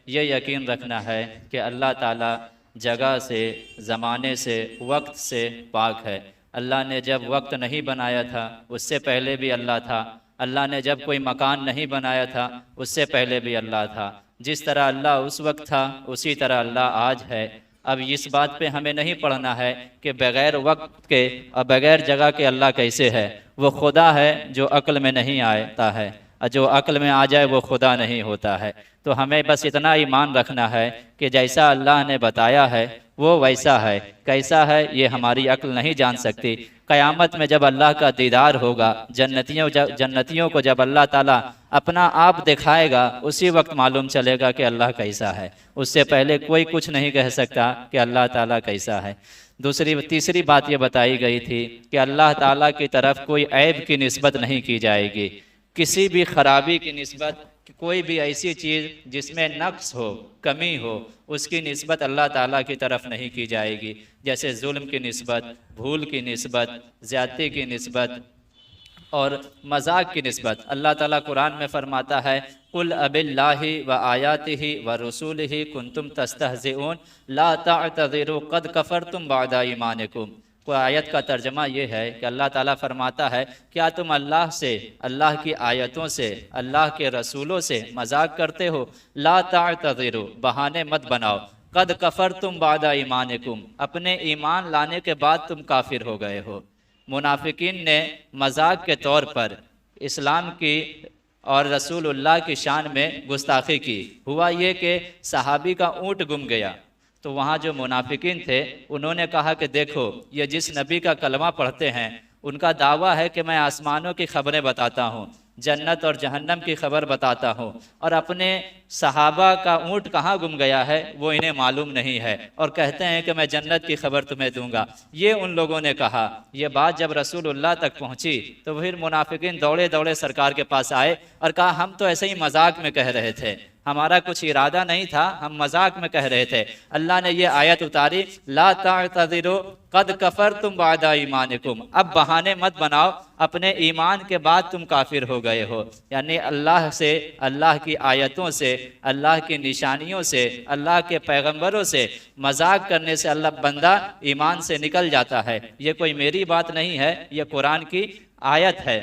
ये यकीन रखना है कि अल्लाह ताला जगह से, ज़माने से, वक्त से पाक है। अल्लाह ने जब वक्त नहीं बनाया था उससे पहले भी अल्लाह था। अल्लाह ने जब कोई मकान नहीं बनाया था उससे पहले भी अल्लाह था। जिस तरह अल्लाह उस वक्त था उसी तरह अल्लाह आज है। अब इस बात पे हमें नहीं पढ़ना है कि बग़ैर वक्त के और बग़ैर जगह के अल्लाह कैसे है। वो खुदा है जो अक्ल में नहीं आता है, और जो अक्ल में आ जाए वो खुदा नहीं होता है। तो हमें बस इतना ईमान रखना है कि जैसा अल्लाह ने बताया है वो वैसा है। कैसा है ये हमारी अक्ल नहीं जान सकती। क़यामत में जब अल्लाह का दीदार होगा, जन्नतियों को जब अल्लाह ताला अपना आप दिखाएगा, उसी वक्त मालूम चलेगा कि अल्लाह कैसा है। उससे पहले कोई कुछ नहीं कह सकता कि अल्लाह ताला कैसा है। तीसरी बात ये बताई गई थी कि अल्लाह ताला की तरफ कोई ऐब की निस्बत नहीं की जाएगी। किसी भी खराबी की निस्बत, कोई भी ऐसी चीज़ जिसमें नक्स हो, कमी हो, उसकी निस्बत अल्लाह ताला की तरफ नहीं की जाएगी। जैसे जुल्म की निस्बत, भूल की निस्बत, ज़्यादती की निस्बत और मजाक की निस्बत। अल्लाह ताला कुरान में फरमाता है, कुल अबिल्लाहि व आयातिहि व रसूलिहि कुंतुम तस्तहज़िऊन ला तअतज़िरू क़द कफ़रतुम बअद ईमानिकुम। कोई आयत का तर्जमा ये है कि अल्लाह ताला फरमाता है, क्या तुम अल्लाह से, अल्लाह की आयतों से, अल्लाह के रसूलों से मजाक करते हो? ला तअतज़िरू, बहाने मत बनाओ। क़द कफ़रतुम बअद ईमानिकुम, अपने ईमान लाने के बाद तुम काफिर हो गए हो। मुनाफिकीन ने मजाक के तौर पर इस्लाम की और रसूलुल्लाह की शान में गुस्ताखी की। हुआ ये कि सहाबी का ऊँट गुम गया, तो वहाँ जो मुनाफिकीन थे उन्होंने कहा कि देखो, ये जिस नबी का कलमा पढ़ते हैं उनका दावा है कि मैं आसमानों की खबरें बताता हूँ, जन्नत और जहन्नम की खबर बताता हूँ, और अपने सहाबा का ऊँट कहाँ गुम गया है वो इन्हें मालूम नहीं है, और कहते हैं कि मैं जन्नत की खबर तुम्हें दूंगा। ये उन लोगों ने कहा। ये बात जब रसूलुल्लाह तक पहुँची तो फिर मुनाफिकीन दौड़े दौड़े सरकार के पास आए और कहा, हम तो ऐसे ही मजाक में कह रहे थे, हमारा कुछ इरादा नहीं था, हम मजाक में कह रहे थे। अल्लाह ने ये आयत उतारी, ला तअतज़िरू क़द कफ़रतुम बअद ईमानिकुम, अब बहाने मत बनाओ, अपने ईमान के बाद तुम काफिर हो गए हो। यानी अल्लाह से, अल्लाह की आयतों से, अल्लाह की निशानियों से, अल्लाह के पैगंबरों से मजाक करने से अल्लाह बंदा ईमान से निकल जाता है। ये कोई मेरी बात नहीं है, ये कुरान की आयत है।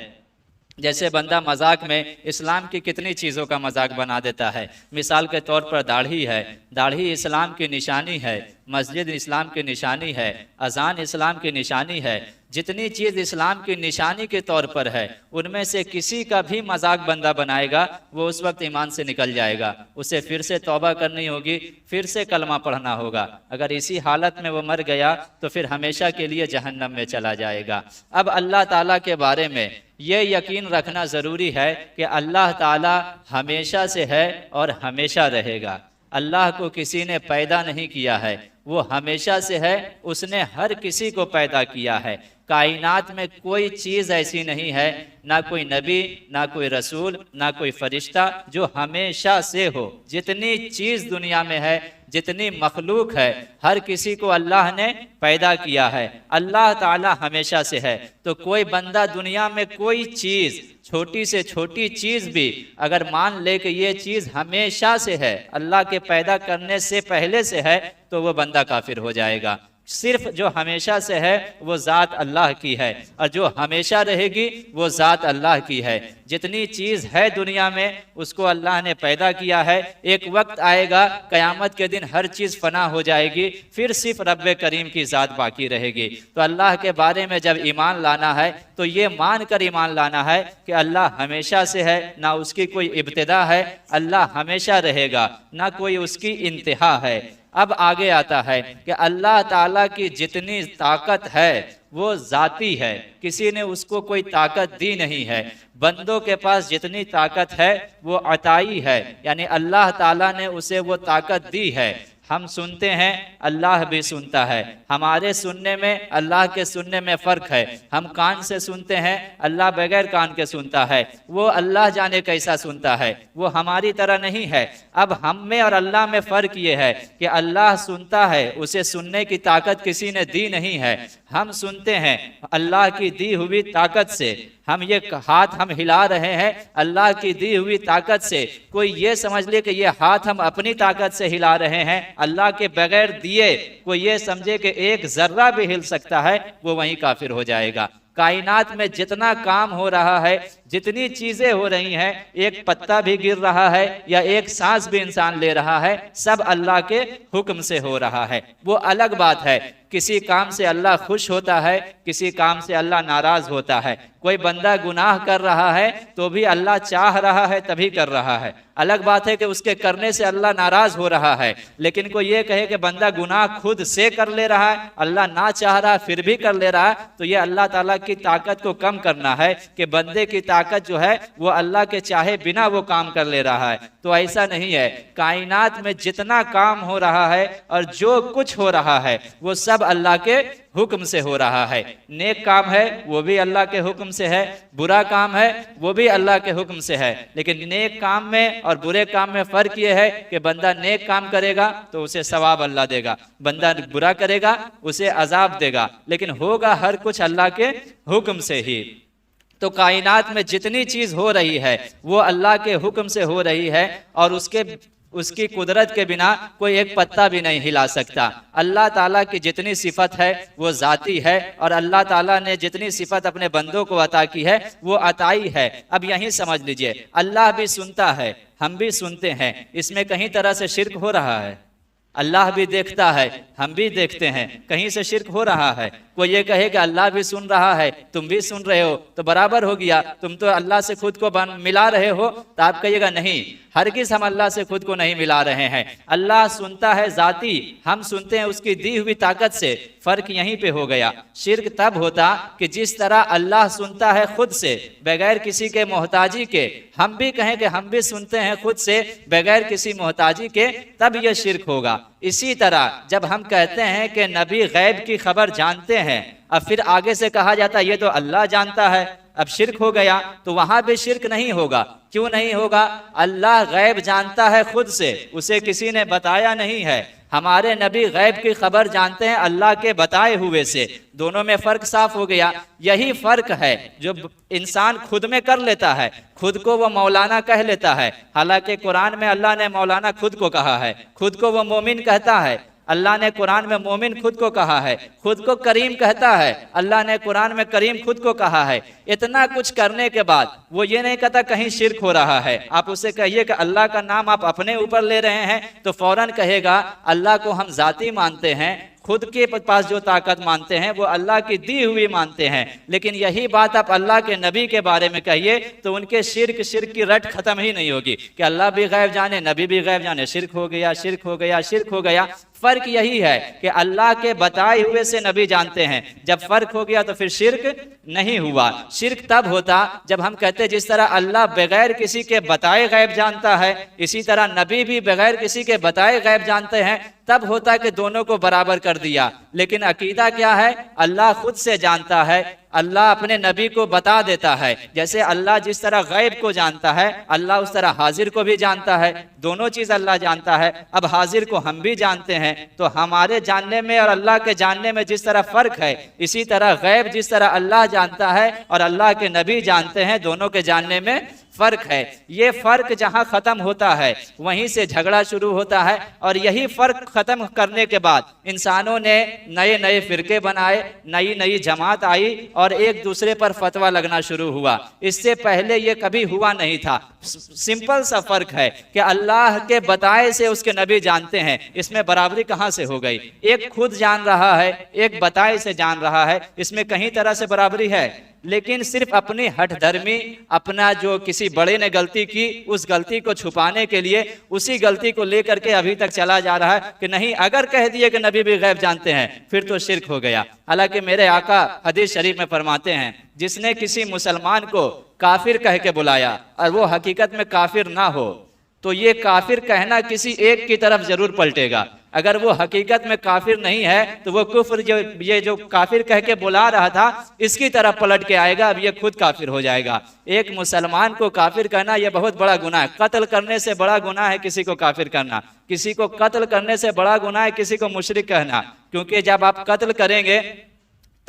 जैसे बंदा मजाक में इस्लाम की कितनी चीज़ों का मजाक बना देता है। मिसाल के तौर पर दाढ़ी है, दाढ़ी इस्लाम की निशानी है, मस्जिद इस्लाम की निशानी है, अजान इस्लाम की निशानी है। जितनी चीज़ इस्लाम की निशानी के तौर पर है उनमें से किसी का भी मजाक बंदा बनाएगा वो उस वक्त ईमान से निकल जाएगा। उसे फिर से तौबा करनी होगी, फिर से कलमा पढ़ना होगा। अगर इसी हालत में वो मर गया तो फिर हमेशा के लिए जहन्नम में चला जाएगा। अब अल्लाह ताला के बारे में ये यकीन रखना ज़रूरी है कि अल्लाह ताला हमेशा से है और हमेशा रहेगा। अल्लाह को किसी ने पैदा नहीं किया है, वो हमेशा से है, उसने हर किसी को पैदा किया है। कायनात में कोई चीज़ ऐसी नहीं है, ना कोई नबी, ना कोई रसूल, ना कोई फरिश्ता जो हमेशा से हो। जितनी चीज़ दुनिया में है, जितनी मखलूक है, हर किसी को अल्लाह ने पैदा किया है। अल्लाह ताला हमेशा से है। तो कोई बंदा दुनिया में कोई चीज़, छोटी से छोटी चीज़ भी अगर मान ले कि ये चीज़ हमेशा से है, अल्लाह के पैदा करने से पहले से है, तो वो बंदा काफिर हो जाएगा। सिर्फ जो हमेशा से है वो ज़ात अल्लाह की है, और जो हमेशा रहेगी वो ज़ात अल्लाह की है। जितनी चीज़ है दुनिया में उसको अल्लाह ने पैदा किया है। एक वक्त आएगा क़यामत के दिन हर चीज़ फना हो जाएगी, फिर सिर्फ रब्बे करीम की ज़ात बाकी रहेगी। तो अल्लाह के बारे में जब ईमान लाना है तो ये मान कर ईमान लाना है कि अल्लाह हमेशा से है, ना उसकी कोई इब्तिदा है, अल्लाह हमेशा रहेगा, ना कोई उसकी इंतहा है। अब आगे आता है कि अल्लाह ताला की जितनी ताकत है वो ज़ाती है, किसी ने उसको कोई ताकत दी नहीं है। बंदों के पास जितनी ताकत है वो अताई है, यानी अल्लाह ताला ने उसे वो ताकत दी है। हम सुनते हैं, अल्लाह भी सुनता है। हमारे सुनने में अल्लाह के सुनने में फ़र्क है। हम कान से सुनते हैं, अल्लाह बगैर कान के सुनता है। वो अल्लाह जाने कैसा सुनता है, वो हमारी तरह नहीं है। अब हम में और अल्लाह में फ़र्क ये है कि अल्लाह सुनता है, उसे सुनने की ताकत किसी ने दी नहीं है। हम सुनते हैं अल्लाह की दी हुई ताकत से, हम ये हाथ हम हिला रहे हैं अल्लाह की दी हुई ताकत से। कोई ये समझ ले कि ये हाथ हम अपनी ताकत से हिला रहे हैं, अल्लाह के बगैर दिए कोई ये समझे कि एक जर्रा भी हिल सकता है, वो वहीं काफिर हो जाएगा। कायनात में जितना काम हो रहा है, जितनी चीजें हो रही हैं, एक पत्ता भी गिर रहा है या एक सांस भी इंसान ले रहा है, सब अल्लाह के हुक्म से हो रहा है। वो अलग बात है किसी काम से अल्लाह खुश होता है, किसी काम से अल्लाह नाराज होता है। कोई बंदा गुनाह कर रहा है तो भी अल्लाह चाह रहा है तभी कर रहा है, अलग बात है कि उसके करने से अल्लाह नाराज हो रहा है। लेकिन कोई ये कहे कि बंदा गुनाह खुद से कर ले रहा है, अल्लाह ना चाह रहा है फिर भी कर ले रहा है, तो ये अल्लाह ताला की ताकत को कम करना है कि बंदे की ताकत जो है वो अल्लाह के चाहे बिना वो काम कर ले रहा है। तो ऐसा नहीं है, कायनात में जितना काम हो रहा है और जो कुछ हो रहा है वो सब अल्लाह के हुक्म से हो रहा है। नेक काम है वो भी अल्लाह के हुक्म से है, बुरा काम है वो भी अल्लाह के हुक्म से है। लेकिन नेक काम में और बुरे काम में फर्क ये है कि बंदा नेक काम करेगा तो उसे सवाब अल्लाह देगा, बंदा बुरा करेगा उसे अजाब देगा, लेकिन होगा हर कुछ अल्लाह के हुक्म से ही। तो कायनात में जितनी चीज हो रही है वो अल्लाह के हुक्म से हो रही है और उसकी कुदरत के बिना कोई एक पत्ता भी नहीं हिला सकता। अल्लाह ताला की जितनी सिफत है वो जाती है और अल्लाह ताला ने जितनी सिफत अपने बंदों को अता की है वो अताई है। अब यहीं समझ लीजिए, अल्लाह भी सुनता है हम भी सुनते हैं, इसमें कहीं तरह से शिर्क हो रहा है। अल्लाह भी देखता है हम भी देखते हैं, कहीं से शिर्क हो रहा है। कोई ये कहे कि अल्लाह भी सुन रहा है तुम भी सुन रहे हो तो बराबर हो गया, तुम तो अल्लाह से खुद को मिला रहे हो, तो आप कहिएगा नहीं, हरगिज़ हम अल्लाह से खुद को नहीं मिला रहे हैं। अल्लाह सुनता है जाती, हम सुनते हैं उसकी दी हुई ताकत से। फर्क यहीं पे हो गया। शिर्क तब होता कि जिस तरह अल्लाह सुनता है खुद से बगैर किसी के मोहताजी के, हम भी कहें कि हम भी सुनते हैं खुद से बगैर किसी मोहताजी के, तब यह शिर्क होगा। इसी तरह जब हम कहते हैं कि नबी गैब की खबर जानते हैं, अब फिर आगे से कहा जाता है ये तो अल्लाह जानता है, अब शिर्क हो गया, तो वहां भी शिर्क नहीं होगा। क्यों नहीं होगा? अल्लाह गैब जानता है खुद से, उसे किसी ने बताया नहीं है। हमारे नबी गैब की खबर जानते हैं अल्लाह के बताए हुए से। दोनों में फर्क साफ हो गया। यही फर्क है जो इंसान खुद में कर लेता है, खुद को वो मौलाना कह लेता है। हालांकि कुरान में अल्लाह ने मौलाना खुद को कहा है, खुद को वो मोमिन कहता है। अल्लाह ने कुरान में मोमिन खुद को कहा है, खुद को करीम कहता है। अल्लाह ने कुरान में करीम खुद को कहा है। इतना कुछ करने के बाद वो ये नहीं कहता कहीं शिर्क हो रहा है। आप उसे कहिए कि अल्लाह का नाम आप अपने ऊपर ले रहे हैं, तो फौरन कहेगा अल्लाह को हम जाती मानते हैं, खुद के पास जो ताकत मानते हैं वो अल्लाह की दी हुई मानते हैं। लेकिन यही बात आप अल्लाह के नबी के बारे में कहिए तो उनके शिर्क की रट खत्म ही नहीं होगी कि अल्लाह भी गैब जाने, नबी भी गैब जाने। शिर्क हो गया, शिर्क हो गया, शिर्क हो गया। फर्क यही है कि अल्लाह के बताए हुए से नबी जानते हैं। जब फर्क हो गया तो फिर शिर्क नहीं हुआ। शिर्क तब होता जब हम कहते जिस तरह अल्लाह बगैर किसी के बताए गैब जानता है, इसी तरह नबी भी बगैर किसी के बताए गैब जानते हैं, तब होता कि दोनों को बराबर कर दिया। लेकिन अकीदा क्या है? अल्लाह खुद से जानता है, अल्लाह अपने नबी को बता देता है। जैसे अल्लाह जिस तरह गैब को जानता है, अल्लाह उस तरह हाजिर को भी जानता है। दोनों चीज अल्लाह जानता है। अब हाजिर को हम भी जानते हैं, तो हमारे जानने में और अल्लाह के जानने में जिस तरह फर्क है, इसी तरह गैब जिस तरह अल्लाह जानता है और अल्लाह के नबी जानते हैं, दोनों के जानने में फर्क है। ये फर्क जहां खत्म होता है वहीं से झगड़ा शुरू होता है। और यही फर्क खत्म करने के बाद इंसानों ने नए नए फिरके बनाए, नई नई जमात आई और एक दूसरे पर फतवा लगना शुरू हुआ। इससे पहले ये कभी हुआ नहीं था। सिंपल सा फर्क है कि अल्लाह के बताए से उसके नबी जानते हैं, इसमें बराबरी कहां से हो गई? एक खुद जान रहा है, एक बताए से जान रहा है, इसमें कहीं तरह से बराबरी है। लेकिन सिर्फ अपनी हठधर्मी, अपना जो किसी बड़े ने गलती की उस गलती को छुपाने के लिए उसी गलती को लेकर के अभी तक चला जा रहा है कि नहीं, अगर कह दिए कि नबी भी गैब जानते हैं फिर तो शिर्क हो गया। हालांकि मेरे आका हदीस शरीफ में फरमाते हैं, जिसने किसी मुसलमान को काफिर कह के बुलाया और वो हकीकत में काफिर ना हो, तो ये काफिर कहना किसी एक की तरफ जरूर पलटेगा। अगर वो हकीकत में काफिर नहीं है तो वो कुफ्र जो काफिर कह के बुला रहा था इसकी तरफ पलट के आएगा, अब ये खुद काफिर हो जाएगा। एक मुसलमान को काफिर कहना यह बहुत बड़ा गुनाह है। कत्ल करने से बड़ा गुनाह है किसी को काफिर करना, किसी को कत्ल करने से बड़ा गुनाह है किसी को मुशरिक कहना। क्योंकि जब आप कत्ल करेंगे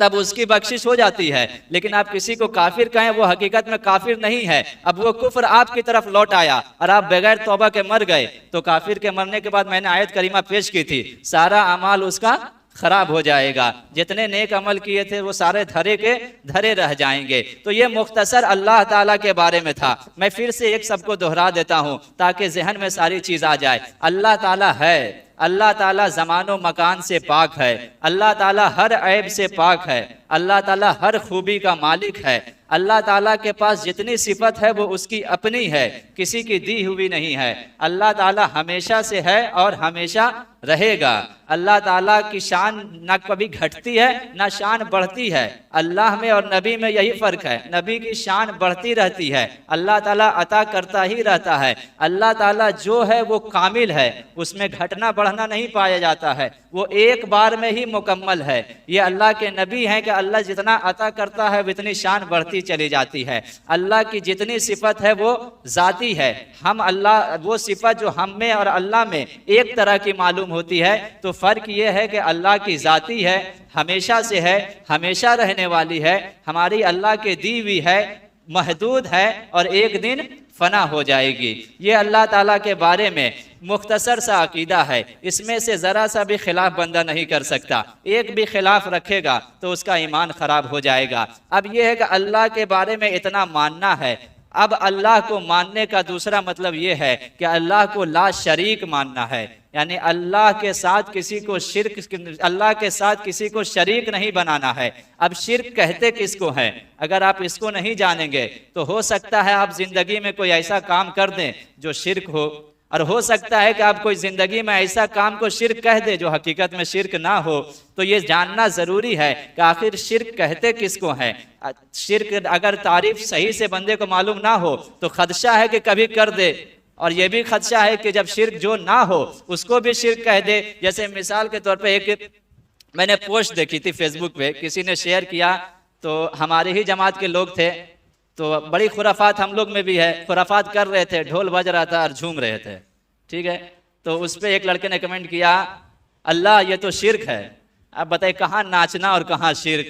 तब उसकी बख्शिश हो जाती है। लेकिन आप किसी को काफिर कहें, वो हकीकत में काफिर नहीं है, अब वो कुफ्र आपकी तरफ लौट आया और आप बगैर तौबा के मर गए, तो काफिर के मरने के बाद मैंने आयत करीमा पेश की थी, सारा अमाल उसका खराब हो जाएगा, जितने नेक अमल किए थे वो सारे धरे के धरे रह जाएंगे। तो ये मुख्तसर अल्लाह ताला के बारे में था। मैं फिर से एक सबको दोहरा देता हूँ ताकि जहन में सारी चीज आ जाए। अल्लाह ताला है, अल्लाह ताला ज़मानो मकान से पाक है, अल्लाह ताला हर ऐब से पाक है, अल्लाह ताला हर खूबी का मालिक है। अल्लाह ताला के पास जितनी सिफत है वो उसकी अपनी है, किसी की दी हुई नहीं है। अल्लाह ताला हमेशा से है और हमेशा रहेगा। अल्लाह ताला की शान ना कभी घटती है ना शान बढ़ती है। अल्लाह में और नबी में यही फ़र्क है, नबी की शान बढ़ती रहती है, अल्लाह ताला अता करता ही रहता है। अल्लाह ताला जो है वो कामिल है, उसमें घटना बढ़ना नहीं पाया जाता है, वो एक बार में ही मुकम्मल है। ये अल्लाह के नबी हैं कि अल्लाह जितना अता करता है उतनी शान बढ़ती चली जाती है। अल्लाह की जितनी सिफत है वो ज़ाती है, हम अल्लाह वो सिफत जो हम में और अल्लाह में एक तरह की मालूम होती है, तो फ़र्क ये है कि अल्लाह की ज़ाती है, हमेशा से है, हमेशा रहने वाली है, हमारी अल्लाह के दी हुई है, महदूद है और एक दिन फना हो जाएगी। ये अल्लाह ताला के बारे में मुख्तसर सा अकीदा है, इसमें से ज़रा सा भी खिलाफ बंदा नहीं कर सकता। एक भी खिलाफ रखेगा तो उसका ईमान ख़राब हो जाएगा। अब यह है कि अल्लाह के बारे में इतना मानना है। अब अल्लाह को मानने का दूसरा मतलब ये है कि अल्लाह को ला शरीक मानना है, यानी अल्लाह के साथ किसी को शिर्क, अल्लाह के साथ किसी को शरीक नहीं बनाना है। अब शिर्क कहते किसको है, अगर आप इसको नहीं जानेंगे तो हो सकता है आप जिंदगी में कोई ऐसा काम कर दें जो शिर्क हो, और हो सकता है कि आप कोई जिंदगी में ऐसा काम को शिर्क कह दे जो हकीकत में शिर्क ना हो। तो ये जानना जरूरी है कि आखिर शिर्क कहते किसको है। शिर्क अगर तारीफ सही से बंदे को मालूम ना हो तो खदशा है कि कभी कर दे, और ये भी खदशा है कि जब शिर्क जो ना हो उसको भी शिर्क कह दे। जैसे मिसाल के तौर पे एक मैंने पोस्ट देखी थी फेसबुक पे, किसी ने शेयर किया, तो हमारे ही जमात के लोग थे, तो बड़ी खुराफात हम लोग में भी है, खुराफात कर रहे थे, ढोल बज रहा था और झूम रहे थे, ठीक है। तो उस पर एक लड़के ने कमेंट किया, अल्लाह ये तो शिर्क है। अब बताइए कहाँ नाचना और कहाँ शिर्क।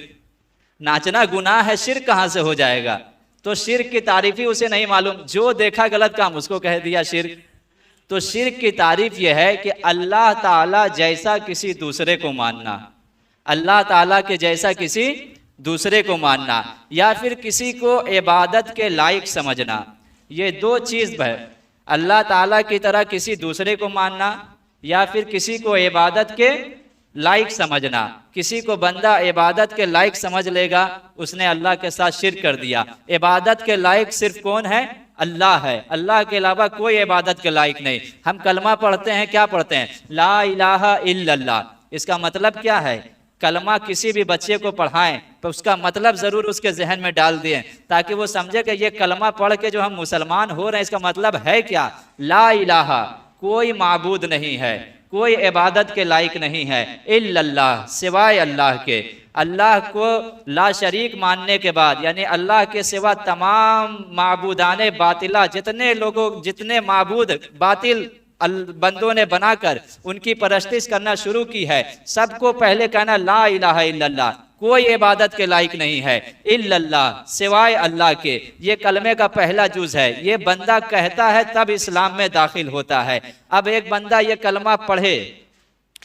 नाचना गुनाह है, शिर्क कहाँ से हो जाएगा। तो शिर्क की तारीफ ही उसे नहीं मालूम, जो देखा गलत काम उसको कह दिया शिर्क। तो शिर्क की तारीफ यह है कि अल्लाह ताला जैसा किसी दूसरे को मानना, अल्लाह ताला के जैसा किसी दूसरे को मानना, या फिर किसी को इबादत के लायक समझना। ये दो चीज़ है, अल्लाह ताला की तरह किसी दूसरे को मानना या फिर किसी को इबादत के लायक समझना। किसी को बंदा इबादत के लायक समझ लेगा, उसने अल्लाह के साथ शिर्क कर दिया। इबादत के लायक सिर्फ कौन है? अल्लाह है, अल्लाह के अलावा कोई इबादत के लायक नहीं। हम कलमा पढ़ते हैं, क्या पढ़ते हैं? ला इलाहा इल्लल्लाह। इसका मतलब क्या है? कलमा किसी भी बच्चे को पढ़ाएं तो उसका मतलब ज़रूर उसके जहन में डाल दें, ताकि वो समझे कि ये कलमा पढ़ के जो हम मुसलमान हो रहे हैं इसका मतलब है क्या? ला इलाहा, कोई माबूद नहीं है, कोई इबादत के लायक नहीं है, इल्लल्लाह, सिवाय अल्लाह के। अल्लाह को ला शरीक मानने के बाद, यानी अल्लाह के सिवा तमाम माबूदाने बातिला, जितने माबूद बातिल बंदों ने बनाकर उनकी परस्तिश करना शुरू की है, सबको पहले कहना ला इलाहा इल्लल्लाह, कोई इबादत के लायक नहीं है, इल्लल्लाह, सिवाय अल्लाह के। ये कलमे का पहला जुज है, ये बंदा कहता है तब इस्लाम में दाखिल होता है। अब एक बंदा ये कलमा पढ़े,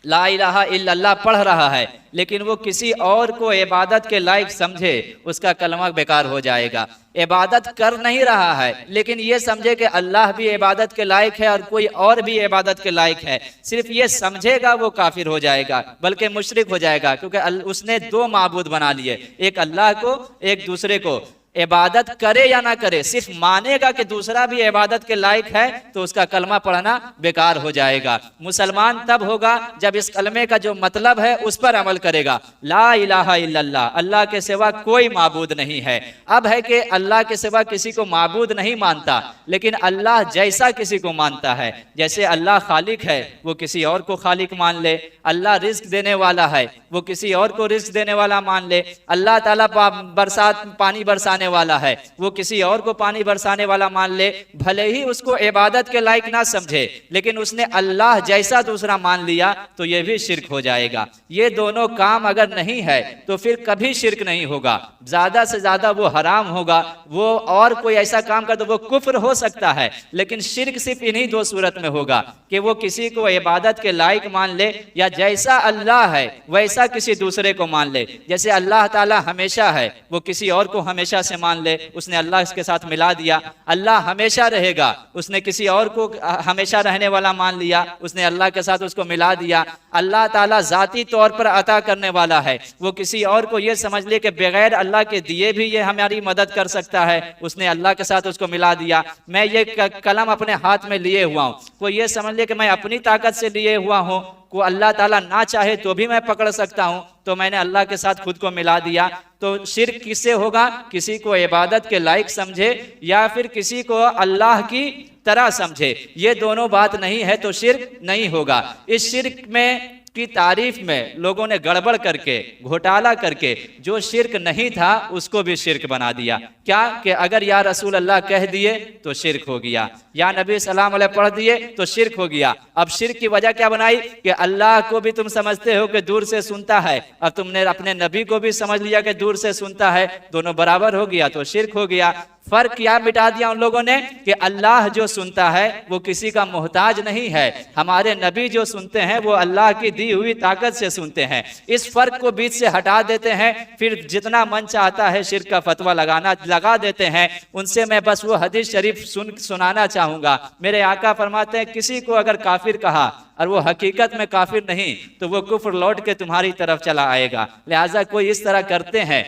ला इलाहा इल्लल्लाह पढ़ रहा है, लेकिन वो किसी और को इबादत के लायक समझे, उसका कलमा बेकार हो जाएगा। इबादत कर नहीं रहा है लेकिन ये समझे कि अल्लाह भी इबादत के लायक है और कोई और भी इबादत के लायक है, सिर्फ ये समझेगा, वो काफिर हो जाएगा, बल्कि मुशरिक हो जाएगा, क्योंकि उसने दो माबूद बना लिए, एक अल्लाह को, एक दूसरे को। इबादत करे या ना करे, सिर्फ मानेगा कि दूसरा भी इबादत के लायक है, तो उसका कलमा पढ़ना बेकार हो जाएगा। मुसलमान तब होगा जब इस कलमे का जो मतलब है उस पर अमल करेगा। ला इलाहा इल्लल्लाह, अल्लाह के सिवा कोई माबूद नहीं है। अब है कि अल्लाह के सिवा किसी को माबूद नहीं मानता, लेकिन अल्लाह जैसा किसी को मानता है। जैसे अल्लाह खालिक है, वो किसी और को खालिक मान ले। अल्लाह रिज्क देने वाला है, वो किसी और को रिज्क देने वाला मान ले। अल्लाह ताला बरसात, पानी बरसाने बरसाने वाला है, वो किसी और को पानी बरसाने वाला मान ले, भले ही उसको इबादत के लायक ना समझे, लेकिन उसने अल्लाह जैसा दूसरा मान लिया तो ये भी शिर्क हो जाएगा। ये दोनों काम अगर नहीं है तो फिर कभी शिर्क नहीं होगा, ज्यादा से ज्यादा वो हराम होगा। वो और कोई ऐसा काम कर तो वो कुफ्र हो सकता है, लेकिन शिर्क सिर्फ इन्हीं दो सूरत में होगा कि वो किसी को इबादत के लायक मान ले, या जैसा अल्लाह है वैसा किसी दूसरे को मान ले। जैसे अल्लाह ताला हमेशा है, वो किसी और को हमेशा से मान ले, उसने अल्लाह के साथ मिला दिया। अल्लाह हमेशा रहेगा, उसने किसी और को हमेशा रहने वाला मान लिया, उसने अल्लाह के साथ उसको मिला दिया। अल्लाह ताला जाती तौर पर अता करने वाला है, वो किसी और को ये समझ ले कि बगैर अल्लाह के दिए भी ये हमारी मदद कर सकता है, उसने अल्लाह के साथ उसको मिला दिया। मैं ये कलम अपने हाथ में लिए हुआ हूँ, कोई ये समझ ले कि मैं अपनी ताकत से लिए हुआ हूँ, को अल्लाह ताला ना चाहे तो भी मैं पकड़ सकता हूँ, तो मैंने अल्लाह के साथ खुद को मिला दिया। तो शिर्क किससे होगा? किसी को इबादत के लायक समझे या फिर किसी को अल्लाह की तरह समझे, ये दोनों बात नहीं है तो शिर्क नहीं होगा। इस शिर्क में की तारीफ में लोगों ने गड़बड़ करके, घोटाला करके जो शिर्क नहीं था उसको भी शिर्क बना दिया। क्या कि अगर या रसूल अल्लाह कह दिए तो शिर्क हो गया, या नबी सलाम अलैहि पढ़ दिए तो शिर्क हो गया। अब शिर्क की वजह क्या बनाई कि अल्लाह को भी तुम समझते हो कि दूर से सुनता है, अब तुमने अपने नबी को भी समझ लिया कि दूर से सुनता है, दोनों बराबर हो गया तो शिर्क हो गया। फर्क क्या मिटा दिया उन लोगों ने कि अल्लाह जो सुनता है वो किसी का मोहताज नहीं है, हमारे नबी जो सुनते हैं वो अल्लाह की दी हुई ताकत से सुनते हैं। इस फर्क को बीच से हटा देते हैं, फिर जितना मन चाहता है शिर्क का फतवा लगा देते हैं। उनसे मैं बस वो हदीस शरीफ सुनाना चाहूंगा। मेरे आका फरमाते हैं किसी को अगर काफिर कहा और वो हकीकत में काफिर नहीं तो वो कुफ्र लौट के तुम्हारी तरफ चला आएगा। लिहाजा कोई इस तरह करते हैं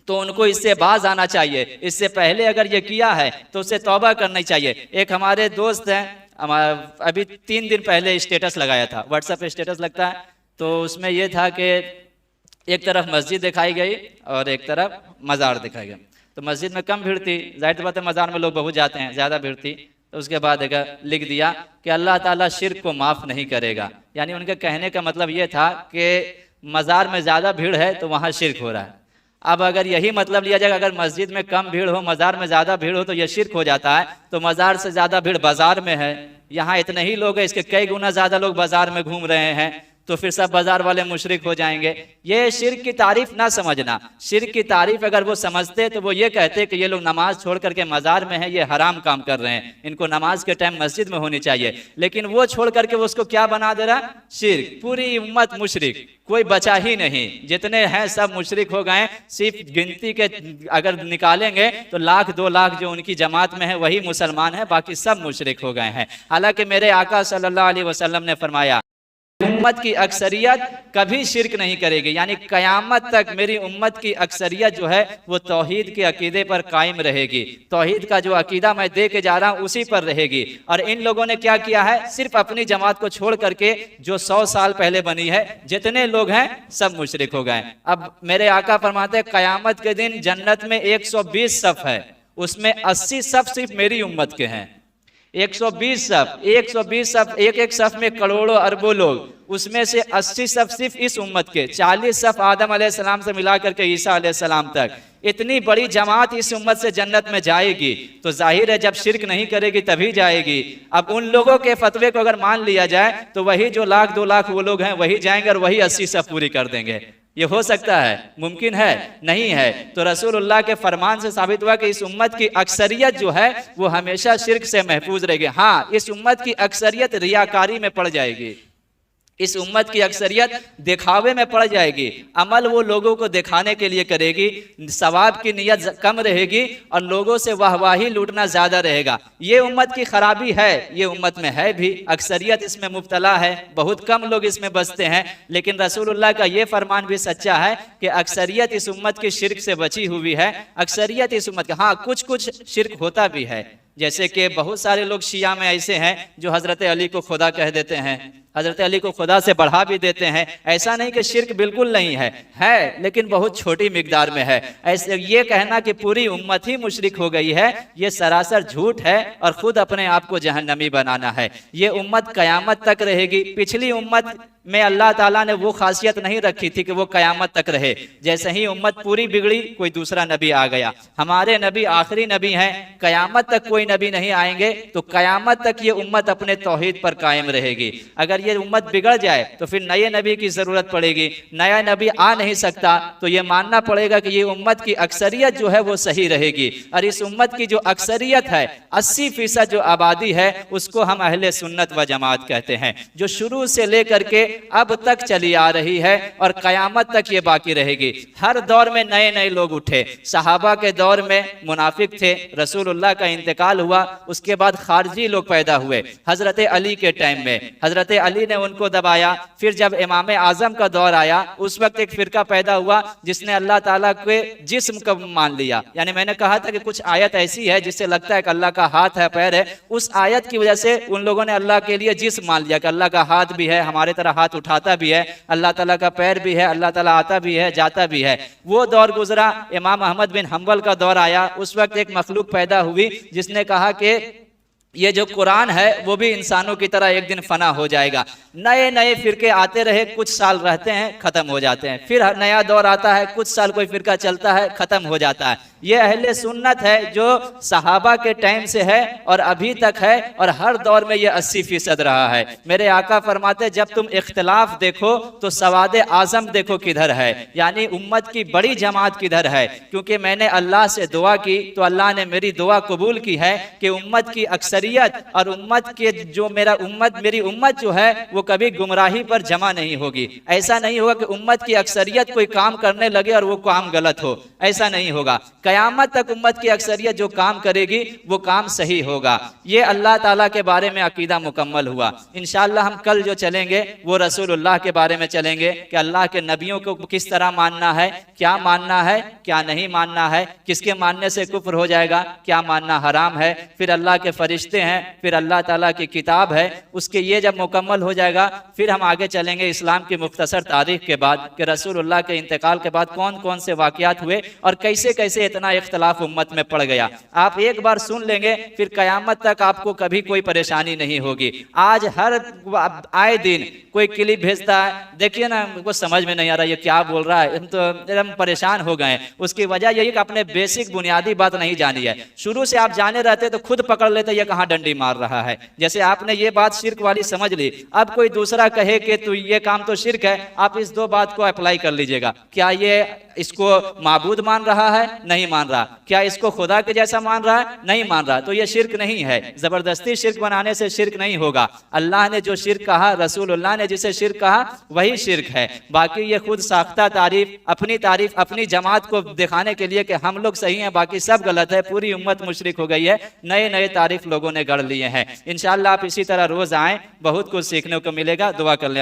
तो उनको इससे बाज आना चाहिए। इससे पहले अगर ये किया है तो उससे तौबा करनी चाहिए। एक हमारे दोस्त हैं, अभी 3 दिन पहले स्टेटस लगाया था, व्हाट्सएप पे स्टेटस लगता है, तो उसमें यह था कि एक तरफ मस्जिद दिखाई गई और एक तरफ मज़ार दिखाई गई। तो मस्जिद में कम भीड़ थी, जाहिर बात है मज़ार में लोग बहुत जाते हैं, ज़्यादा भीड़ थी। तो उसके बाद लिख दिया कि अल्लाह ताला शिर्क को माफ़ नहीं करेगा। यानी उनके कहने का मतलब ये था कि मज़ार में ज़्यादा भीड़ है तो वहाँ शिर्क हो रहा है। अब अगर यही मतलब लिया जाएगा अगर मस्जिद में कम भीड़ हो मज़ार में ज़्यादा भीड़ हो तो यह शिर्क हो जाता है, तो मज़ार से ज़्यादा भीड़ बाज़ार में है, यहाँ इतने ही लोग हैं, इसके कई गुना ज़्यादा लोग बाज़ार में घूम रहे हैं, तो फिर सब बाजार वाले मुशरिक हो जाएंगे। ये शिर्क की तारीफ ना समझना। शिर्क की तारीफ अगर वो समझते तो वो ये कहते कि ये लोग नमाज छोड़ करके मज़ार में हैं, ये हराम काम कर रहे हैं, इनको नमाज के टाइम मस्जिद में होनी चाहिए। लेकिन वो छोड़ करके वो उसको क्या बना दे रहा? शिर्क। पूरी उम्मत मुशरिक, कोई बचा ही नहीं, जितने हैं सब मुशरिक हो गए। सिर्फ गिनती के अगर निकालेंगे तो 1,00,000 2 लाख जो उनकी जमात में है वही मुसलमान है, बाकी सब मुशरिक हो गए हैं। हालांकि मेरे आका सल्लल्लाहु अलैहि वसल्लम ने फरमाया उम्मत की अक्सरियत कभी शिर्क नहीं करेगी, यानी कयामत तक मेरी उम्मत की अक्सरियत जो है वो तौहीद के अकीदे पर कायम रहेगी। तौहीद का जो अकीदा मैं दे के जा रहा हूँ उसी पर रहेगी। और इन लोगों ने क्या किया है, सिर्फ अपनी जमात को छोड़ करके जो 100 साल पहले बनी है जितने लोग हैं सब मुशरिक हो गए। अब मेरे आका फरमाते कयामत के दिन जन्नत में 120 सफ है, उसमें 80 सफ सिर्फ मेरी उम्मत के हैं। 120 सफ, 120 सफ, एक सफ में करोड़ों अरबों लोग, उसमें से 80 सफ सिर्फ इस उम्मत के, 40 सफ आदम अलैहिस्सलाम से मिला करके ईसा अलैहिस्सलाम तक। इतनी बड़ी जमात इस उम्मत से जन्नत में जाएगी, तो जाहिर है जब शिर्क नहीं करेगी तभी जाएगी। अब उन लोगों के फतवे को अगर मान लिया जाए तो वही जो 1,00,000 2 लाख वो लोग हैं वही जाएंगे और वही 80 सफ पूरी कर देंगे। ये हो सकता है? मुमकिन है? नहीं है। तो रसूलुल्लाह के फरमान से साबित हुआ कि इस उम्मत की अक्सरियत जो है वो हमेशा शिर्क से महफूज रहेगी। हाँ, इस उम्मत की अक्सरियत रियाकारी में पड़ जाएगी, इस उम्मत की अक्सरियत दिखावे में पड़ जाएगी। अमल वो लोगों को दिखाने के लिए करेगी, सवाब की नियत कम रहेगी और लोगों से वाहवाही लूटना ज़्यादा रहेगा। ये उम्मत की खराबी है, ये उम्मत में है भी, अक्सरियत इसमें मुब्तला है, बहुत कम लोग इसमें बचते हैं। लेकिन रसूलुल्लाह का ये फरमान भी सच्चा है कि अक्सरियत इस उम्मत की शिर्क से बची हुई है। अक्सरियत इस उम्मत का, हाँ कुछ शिर्क होता भी है, जैसे कि बहुत सारे लोग शिया में ऐसे हैं जो हज़रत अली को खुदा कह देते हैं, हज़रत अली को खुदा से बढ़ा भी देते हैं। ऐसा नहीं कि शिर्क बिल्कुल नहीं है लेकिन बहुत छोटी मिकदार में है। ऐसे ये कहना कि पूरी उम्मत ही मुशरिक हो गई है, ये सरासर झूठ है और खुद अपने आप को जहन्नमी बनाना है। ये उम्मत कयामत तक रहेगी। पिछली उम्मत में अल्लाह ताला ने वो खासियत नहीं रखी थी कि वो क़यामत तक रहे। जैसे ही उम्मत पूरी बिगड़ी कोई दूसरा नबी आ गया। हमारे नबी आखिरी नबी हैं, क़यामत तक कोई नबी नहीं आएंगे, तो क़यामत तक ये उम्मत अपने तौहीद पर कायम रहेगी। अगर ये उम्मत बिगड़ जाए तो फिर नए नबी की ज़रूरत पड़ेगी, नया नबी आ नहीं सकता, तो ये मानना पड़ेगा कि ये उम्मत की अक्सरियत जो है वो सही रहेगी। और इस उम्मत की जो अक्सरियत है 80% जो आबादी है उसको हम अहले सुन्नत व जमात कहते हैं, जो शुरू से लेकर के अब तक चली आ रही है और क़यामत तक ये बाकी रहेगी। हर दौर में नए नए लोग उठे। सहाबा के दौर में मुनाफिक थे, रसूलुल्लाह का इंतकाल हुआ, उसके बाद खारजी लोग पैदा हुए। हजरत अली के टाइम में हजरत अली ने उनको दबाया। फिर जब इमाम आजम का दौर आया उस वक्त एक फिरका पैदा हुआ जिसने अल्लाह ताला के जिस्म को मान लिया। यानी मैंने कहा था कि कुछ आयत ऐसी है जिससे लगता है कि अल्लाह का हाथ है, पैर है, उस आयत की वजह से उन लोगों ने अल्लाह के लिए जिस्म मान लिया कि अल्लाह का हाथ भी है, हमारे तरह हाथ उठाता भी है, अल्लाह ताला का पैर भी है, अल्लाह ताला आता भी है, जाता भी है। वो दौर गुजरा। इमाम अहमद बिन हम्बल का दौर आया। उस वक्त एक मखलूक पैदा हुई जिसने कहा कि ये जो कुरान है वो भी इंसानों की तरह एक दिन फना हो जाएगा। नए नए फिरके आते रहे, कुछ साल रहते हैं, खत्म हो जाते हैं। फिर नया दौर आता है, कुछ साल कोई फिरका चलता है, खत्म हो जाता है। ये अहले सुन्नत है जो सहाबा के टाइम से है और अभी तक है, और हर दौर में ये 80% रहा है। मेरे आका फरमाते जब तुम इख्तिलाफ देखो तो सवाद आजम देखो किधर है, यानी उम्मत की बड़ी जमात किधर है। क्योंकि मैंने अल्लाह से दुआ की तो अल्लाह ने मेरी दुआ कबूल की है कि उम्मत की अक्सरियत और उम्मत के जो मेरी उम्मत जो है वो कभी गुमराही पर जमा नहीं होगी। ऐसा नहीं होगा कि उम्मत की अक्सरियत कोई काम करने लगे और वो काम गलत हो, ऐसा नहीं होगा। क़यामत तक उम्मत की अक्सरियत जो काम करेगी वो काम सही होगा। ये अल्लाह ताला के बारे में अकीदा मुकम्मल हुआ। इंशाअल्लाह हम कल जो चलेंगे वो रसूलुल्लाह के बारे में चलेंगे कि अल्लाह के नबियों को किस तरह मानना है, क्या मानना है, क्या नहीं मानना है, किसके मानने से कुफ्र हो जाएगा, क्या मानना हराम है। फिर अल्लाह के फरिश्ते हैं, फिर अल्लाह ताला की किताब है। उसके ये जब मुकम्मल हो जाएगा फिर हम आगे चलेंगे इस्लाम की मुख्तसर तारीख के बाद कि रसूलुल्लाह के इंतकाल के बाद कौन कौन से वाक़यात हुए और कैसे कैसे इतना इख्तलाफ उम्मत में पड़ गया। आप एक बार सुन लेंगे फिर क़यामत तक आपको कभी कोई परेशानी नहीं होगी। आज हर आए दिन कोई क्लिप भेजता है, देखिए ना हमको समझ में नहीं आ रहा ये क्या बोल रहा है, हम तो एकदम परेशान हो गए। उसकी वजह यही कि आपने बेसिक बुनियादी बात नहीं जानी है। शुरू से आप जाने रहते तो खुद पकड़ लेते ये कहाँ डंडी मार रहा है। जैसे आपने ये बात शिर्क वाली समझ ली, अब कोई दूसरा कहे कि तू ये काम तो शिर्क है, आप इस दो बात को अप्लाई कर लीजिएगा। क्या ये इसको माबूद मान रहा है, नहीं मान रहा, क्या इसको खुदा के जैसा मान रहा है, नहीं मान रहा, तो ये शिर्क नहीं है। जबरदस्ती शिर्क बनाने से शिर्क नहीं होगा। अल्लाह ने जो शिर्क कहा, रसूलुल्लाह ने जिसे शिर्क कहा वही शिर्क है। बाकी ये खुद साख्ता तारीफ अपनी जमात को दिखाने के लिए कि हम लोग सही हैं बाकी सब गलत है, पूरी उम्मत मुशरिक हो गई है, नए नए तारीफ लोगों ने गढ़ लिए हैं। इंशाअल्लाह आप इसी तरह रोज आएं, बहुत कुछ सीखने को मिलेगा। दुआ कर लें।